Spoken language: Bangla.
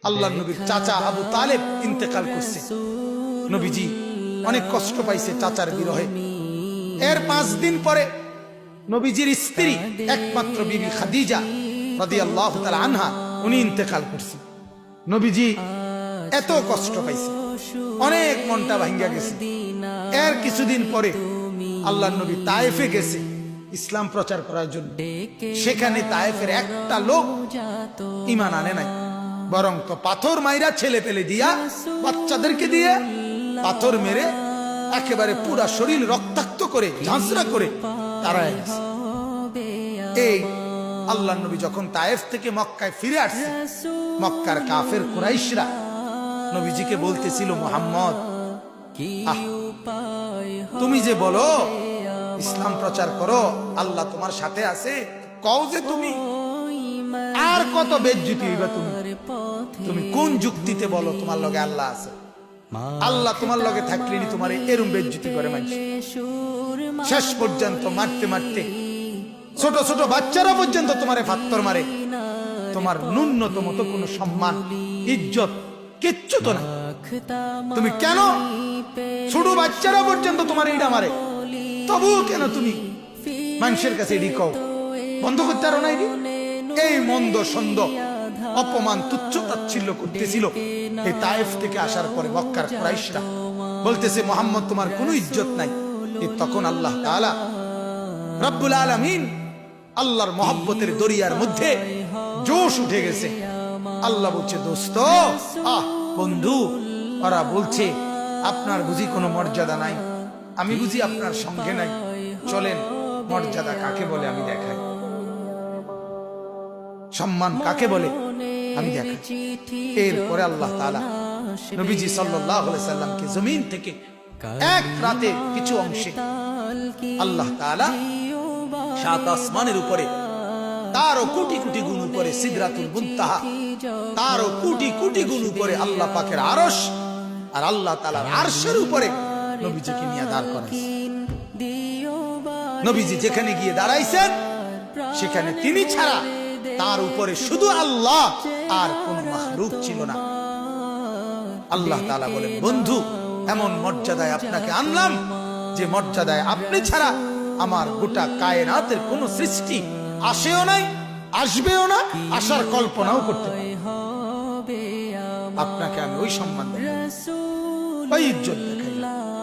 আল্লাহর নবীর চাচা আবু তালেব ইন্তেকাল করছে। নবীজি অনেক কষ্ট পাইছে চাচার বিরহে। এর 5 দিন পরে নবীজির স্ত্রী একমাত্র বিবি খাদিজা রাদিয়াল্লাহু তাআলা আনহা উনি ইন্তেকাল করছে। নবীজি এত কষ্ট পাইছে, অনেক মনটা ভাঙ্গা গেছে। এর কিছুদিন পরে আল্লাহর নবী তায়েফে গেছে ইসলাম প্রচার করার জন্য। সেখানে তায়েফের একটা লোক ঈমান আনে নাই, বরং তো পাথর মাইরা ছেলে পেলে দিয়া বাচ্চাদেরকে দিয়ে পাথর মেরে একেবারে পুরা শরীর রক্তাক্ত করে ঝাঁঝরা করে তারা গেছে। এই আল্লাহর নবী যখন তায়েফ থেকে মক্কায় ফিরে আসছে, মক্কার কাফের কুরাইশরা নবীজিকে বলতেছিল, মুহাম্মদ তুমি যে বলো ইসলাম প্রচার করো, আল্লাহ তোমার সাথে আছে, কও যে তুমি আর কত বেজ্জতি হইবা, তুমি কোন যুক্তিতে বলো তোমার লগে আল্লাহ আছে? আল্লাহ তোমার লগে থাকলে তোমার এরম বেজ্জতি করে মানুষ। শেষ পর্যন্ত মারতে মারতে ছোট ছোট বাচ্চারা পর্যন্ত তোমারে পাথর মারে। তোমার ন্যূনতম তো কোনো সম্মান ইজ্জত কিচ্ছু তো না। তুমি কেন ছোট বাচ্চারা পর্যন্ত তোমার এইটা মারে, তবুও কেন তুমি মানুষের কাছে এডি কও? বন্ধ করতে পারো না? এই মন্দ সন্দ অপমান তুচ্ছ তাচ্ছিল্য করতেছিল এই তায়েফ থেকে আসার পরে মক্কার কুরাইশরা বলতেছে, মুহাম্মদ তোমার কোনো ইজ্জত নাই। তখন আল্লাহ তাআলা রব্বুল আলামিন আল্লাহর মহব্বতের দরিয়ার মধ্যে জোশ উঠে গেছে। আল্লাহ বলছে, দোস্ত বন্ধু, ওরা বলছে আপনার বুঝি কোনো মর্যাদা নাই, আমি বুঝি আপনার সঙ্গে নাই, চলেন মর্যাদা কাকে বলে আমি দেখাই, সম্মান কাকে বলে আমি দেখাই। এরপরে আল্লাহ তাআলা নবীজি সাল্লাল্লাহু আলাইহি সাল্লামকে জমিন থেকে এক রাতে কিছু অংশে আল্লাহ তাআলা 7 আসমানের উপরে, তারও কোটি কোটি গুণ উপরে সিদরাতুল মুনতাহা, তারও কোটি কোটি গুণ উপরে আল্লাহ পাকের আরশ, আর আল্লাহ তাআলার আরশের উপরে নবীজিকে নিয়ে দাঁড় করাইছেন। নবীজি যেখানে গিয়ে দাঁড়াইছেন সেখানে তিনি ছাড়া তার উপরে শুধু আল্লাহ, আর কোন মাখলুক ছিল না। আল্লাহ তাআলা বলেন, বন্ধু এমন মর্যাদায় আপনাকে আনলাম যে মর্যাদায় আপনি ছাড়া আমার গোটা কায়নাতের কোন সৃষ্টি আসেও নাই, আসবেও না, আসার কল্পনাও করতে পারে। আপনাকে আমি ওই সম্মান দেখাই, ওই ইজ্জত দেখাই।